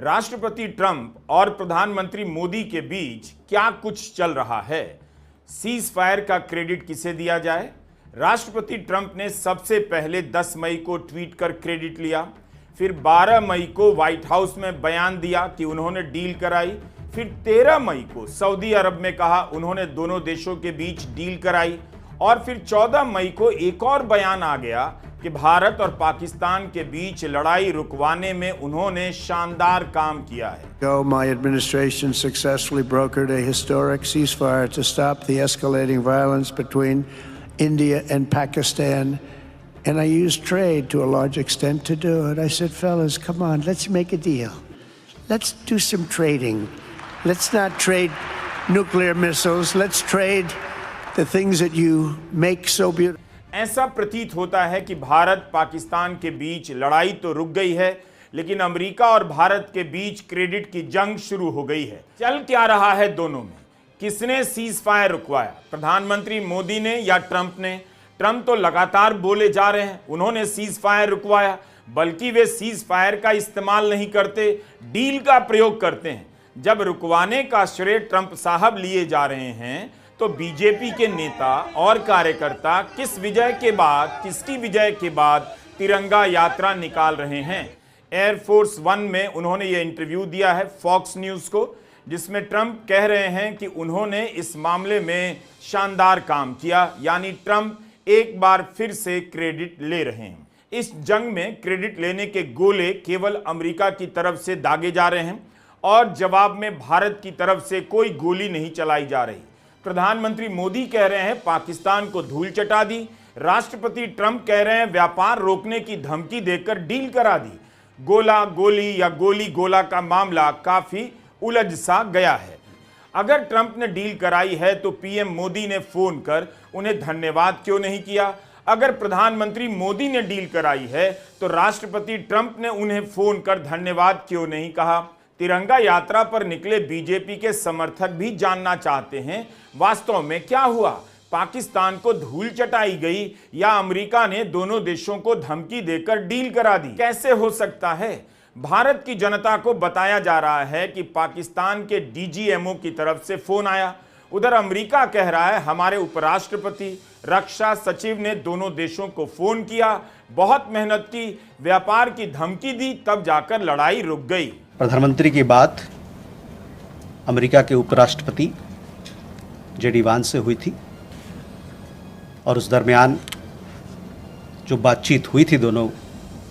राष्ट्रपति ट्रंप और प्रधानमंत्री मोदी के बीच क्या कुछ चल रहा है? सीज फायर का क्रेडिट किसे दिया जाए? राष्ट्रपति ट्रंप ने सबसे पहले 10 मई को ट्वीट कर क्रेडिट लिया, फिर 12 मई को व्हाइट हाउस में बयान दिया कि उन्होंने डील कराई, फिर 13 मई को सऊदी अरब में कहा उन्होंने दोनों देशों के बीच डील कराई, और फिर 14 मई को एक और बयान आ गया कि भारत और पाकिस्तान के बीच लड़ाई रुकवाने में उन्होंने शानदार काम किया है। My administration successfully brokered a historic ceasefire to stop the escalating violence between India and Pakistan, and I used trade to a large extent to do it. I said, fellas, come on, let's make a deal. Let's do some trading. Let's not trade nuclear missiles. Let's trade the things that you make so beautiful. ऐसा प्रतीत होता है कि भारत पाकिस्तान के बीच लड़ाई तो रुक गई है, लेकिन अमेरिका और भारत के बीच क्रेडिट की जंग शुरू हो गई है। चल क्या रहा है दोनों में? किसने सीज फायर रुकवाया, प्रधानमंत्री मोदी ने या ट्रंप ने? ट्रंप तो लगातार बोले जा रहे हैं उन्होंने सीज फायर रुकवाया, बल्कि वे सीज फायर का इस्तेमाल नहीं करते, डील का प्रयोग करते हैं। जब रुकवाने का श्रेय ट्रंप साहब लिए जा रहे हैं तो बीजेपी के नेता और कार्यकर्ता किस विजय के बाद, किसकी विजय के बाद तिरंगा यात्रा निकाल रहे हैं? एयरफोर्स वन में उन्होंने ये इंटरव्यू दिया है फॉक्स न्यूज को, जिसमें ट्रंप कह रहे हैं कि उन्होंने इस मामले में शानदार काम किया, यानी ट्रंप एक बार फिर से क्रेडिट ले रहे हैं। इस जंग में क्रेडिट लेने के गोले केवल अमेरिका की तरफ से दागे जा रहे हैं और जवाब में भारत की तरफ से कोई गोली नहीं चलाई जा रही। प्रधानमंत्री मोदी कह रहे हैं पाकिस्तान को धूल चटा दी, राष्ट्रपति ट्रंप कह रहे हैं व्यापार रोकने की धमकी देकर डील करा दी। गोला गोली या गोली गोला का मामला काफी उलझ सा गया है। अगर ट्रंप ने डील कराई है तो पीएम मोदी ने फोन कर उन्हें धन्यवाद क्यों नहीं किया? अगर प्रधानमंत्री मोदी ने डील कराई है तो राष्ट्रपति ट्रंप ने उन्हें फोन कर धन्यवाद क्यों नहीं कहा? तिरंगा यात्रा पर निकले बीजेपी के समर्थक भी जानना चाहते हैं वास्तव में क्या हुआ? पाकिस्तान को धूल चटाई गई या अमेरिका ने दोनों देशों को धमकी देकर डील करा दी? कैसे हो सकता है? भारत की जनता को बताया जा रहा है कि पाकिस्तान के डीजीएमओ की तरफ से फोन आया, उधर अमेरिका कह रहा है हमारे उपराष्ट्रपति, रक्षा सचिव ने दोनों देशों को फोन किया, बहुत मेहनत की, व्यापार की धमकी दी, तब जाकर लड़ाई रुक गई। प्रधानमंत्री की बात अमेरिका के उपराष्ट्रपति जेडी वांस से हुई थी और उस दरमियान जो बातचीत हुई थी दोनों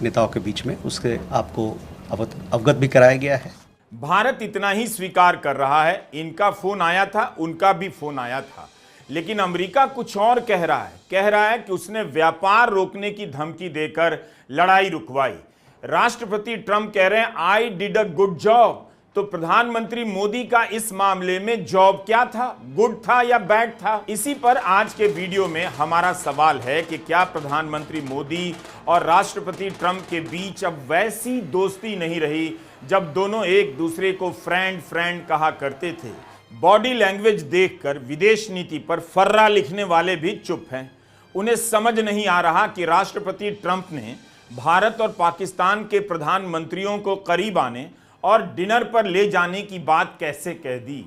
नेताओं के बीच में, उससे आपको अवगत भी कराया गया है। भारत इतना ही स्वीकार कर रहा है, इनका फोन आया था, उनका भी फोन आया था, लेकिन अमेरिका कुछ और कह रहा है कि उसने व्यापार रोकने की धमकी देकर लड़ाई रुकवाई। राष्ट्रपति ट्रंप कह रहे हैं I did a good job. तो प्रधानमंत्री मोदी का इस मामले में जॉब क्या था? गुड था या बैड था? इसी पर आज के वीडियो में हमारा सवाल है कि क्या प्रधानमंत्री मोदी और राष्ट्रपति ट्रंप के बीच अब वैसी दोस्ती नहीं रही जब दोनों एक दूसरे को फ्रेंड कहा करते थे? बॉडी लैंग्वेज देखकर विदेश नीति पर फर्रा लिखने वाले भी चुप हैं। उन्हें समझ नहीं आ रहा कि राष्ट्रपति ट्रंप ने भारत और पाकिस्तान के प्रधानमंत्रियों को करीब आने और डिनर पर ले जाने की बात कैसे कह दी।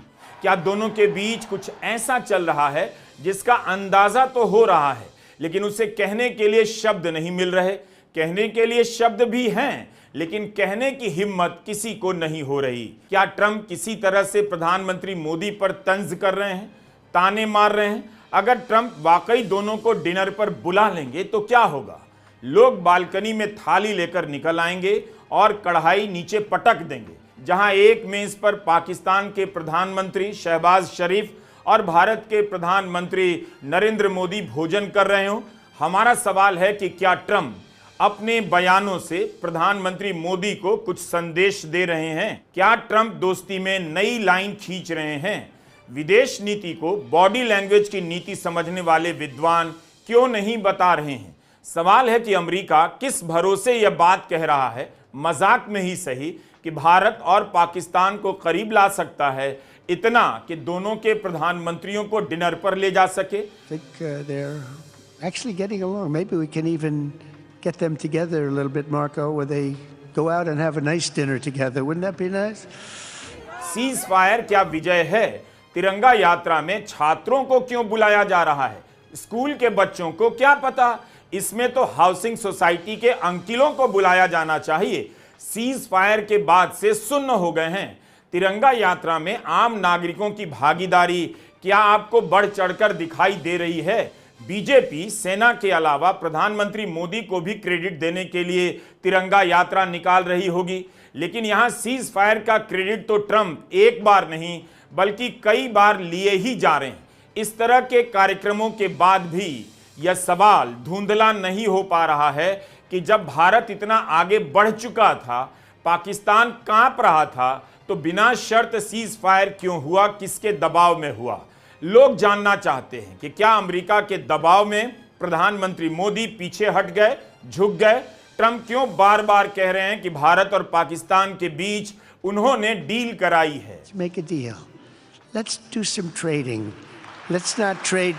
क्या दोनों के बीच कुछ ऐसा चल रहा है जिसका अंदाजा तो हो रहा है, लेकिन उसे कहने के लिए शब्द नहीं मिल रहे? कहने के लिए शब्द भी हैं, लेकिन कहने की हिम्मत किसी को नहीं हो रही। क्या ट्रंप किसी तरह से प्रधानमंत्री मोदी पर तंज कर रहे हैं, ताने मार रहे हैं? अगर ट्रंप वाकई दोनों को डिनर पर बुला लेंगे तो क्या होगा? लोग बालकनी में थाली लेकर निकल आएंगे और कढ़ाई नीचे पटक देंगे। जहां एक मेज पर पाकिस्तान के प्रधानमंत्री शहबाज शरीफ और भारत के प्रधानमंत्री नरेंद्र मोदी भोजन कर रहे हो। हमारा सवाल है कि क्या ट्रंप अपने बयानों से प्रधानमंत्री मोदी को कुछ संदेश दे रहे हैं? क्या ट्रंप दोस्ती में नई लाइन खींच रहे हैं? विदेश नीति को बॉडी लैंग्वेज की नीति समझने वाले विद्वान क्यों नहीं बता रहे हैं? सवाल है कि अमेरिका किस भरोसे यह बात कह रहा है, मजाक में ही सही, कि भारत और पाकिस्तान को करीब ला सकता है, इतना कि दोनों के प्रधानमंत्रियों को डिनर पर ले जा सके। Actually getting along. Maybe we can even get them together a little bit, Marco, where they go out and have a nice dinner together. Wouldn't that be nice? Cease fire क्या विजय है? तिरंगा यात्रा में छात्रों को क्यों बुलाया जा रहा है? स्कूल के बच्चों को क्या पता? इसमें तो हाउसिंग सोसाइटी के अंकिलों को बुलाया जाना चाहिए। सीज फायर के बाद से सुन्न हो गए हैं। तिरंगा यात्रा में आम नागरिकों की भागीदारी क्या आपको बढ़ चढ़कर दिखाई दे रही है? बीजेपी सेना के अलावा प्रधानमंत्री मोदी को भी क्रेडिट देने के लिए तिरंगा यात्रा निकाल रही होगी, लेकिन यहां सीज फायर का क्रेडिट तो ट्रंप एक बार नहीं बल्कि कई बार लिए ही जा रहे हैं। इस तरह के कार्यक्रमों के बाद भी यह सवाल धुंधला नहीं हो पा रहा है कि जब भारत इतना आगे बढ़ चुका था, पाकिस्तान कांप रहा था, तो बिना शर्त सीज फायर क्यों हुआ? किसके दबाव में हुआ? लोग जानना चाहते हैं कि क्या अमेरिका के दबाव में प्रधानमंत्री मोदी पीछे हट गए, झुक गए? ट्रंप क्यों बार बार कह रहे हैं कि भारत और पाकिस्तान के बीच उन्होंने डील कराई है? Let's make a deal. Let's do some trading. Let's not trade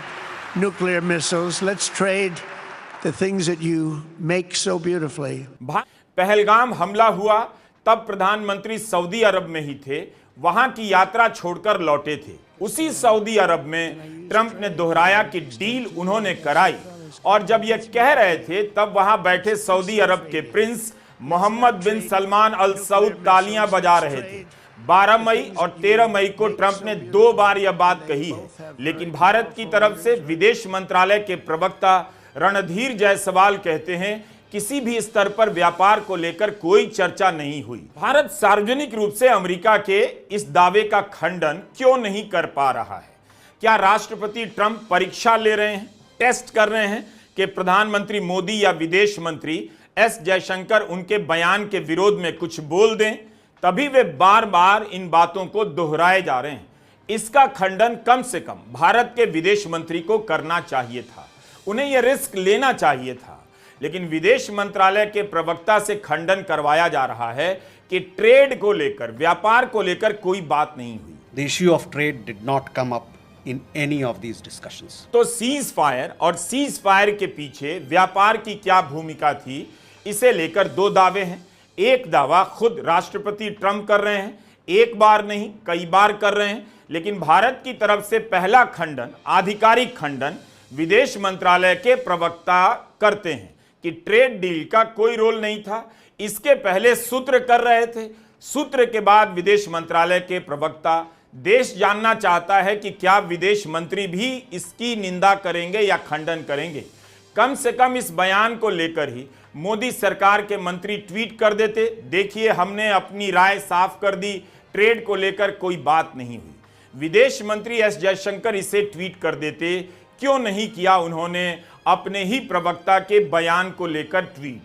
nuclear missiles. Let's trade the things that you make so beautifully. Pahalgam हमला हुआ तब प्रधानमंत्री सऊदी अरब में ही थे, वहां की यात्रा छोड़कर लौटे थे। उसी सऊदी अरब में ट्रंप ने दोहराया कि डील उन्होंने कराई, और जब यह कह रहे थे तब वहां बैठे सऊदी अरब के प्रिंस मोहम्मद बिन सलमान अल सऊद तालियां बजा रहे थे। 12 मई और 13 मई को ट्रंप ने 2 बार यह बात कही है, लेकिन भारत की तरफ से विदेश मंत्रालय के प्रवक्ता रणधीर जायसवाल कहते हैं किसी भी स्तर पर व्यापार को लेकर कोई चर्चा नहीं हुई। भारत सार्वजनिक रूप से अमेरिका के इस दावे का खंडन क्यों नहीं कर पा रहा है? क्या राष्ट्रपति ट्रंप परीक्षा ले रहे हैं, टेस्ट कर रहे हैं कि प्रधानमंत्री मोदी या विदेश मंत्री एस जयशंकर उनके बयान के विरोध में कुछ बोल दें? तभी वे बार बार इन बातों को दोहराए जा रहे हैं। इसका खंडन कम से कम भारत के विदेश मंत्री को करना चाहिए था, उन्हें यह रिस्क लेना चाहिए था, लेकिन विदेश मंत्रालय के प्रवक्ता से खंडन करवाया जा रहा है कि ट्रेड को लेकर, व्यापार को लेकर कोई बात नहीं हुई। The issue of trade did not come up in any of these discussions. तो सीज फायर और सीज फायर के पीछे व्यापार की क्या भूमिका थी, इसे लेकर 2 दावे हैं। एक दावा खुद राष्ट्रपति ट्रंप कर रहे हैं, एक बार नहीं कई बार कर रहे हैं, लेकिन भारत की तरफ से पहला खंडन, आधिकारिक खंडन विदेश मंत्रालय के प्रवक्ता करते हैं कि ट्रेड डील का कोई रोल नहीं था। इसके पहले सूत्र कर रहे थे, सूत्र के बाद विदेश मंत्रालय के प्रवक्ता। देश जानना चाहता है कि क्या विदेश मंत्री भी इसकी निंदा करेंगे या खंडन करेंगे। कम से कम इस बयान को लेकर ही मोदी सरकार के मंत्री ट्वीट कर देते, देखिए हमने अपनी राय साफ कर दी, ट्रेड को लेकर कोई बात नहीं हुई। विदेश मंत्री एस जयशंकर इसे ट्वीट कर देते, क्यों नहीं किया उन्होंने अपने ही प्रवक्ता के बयान को लेकर ट्वीट?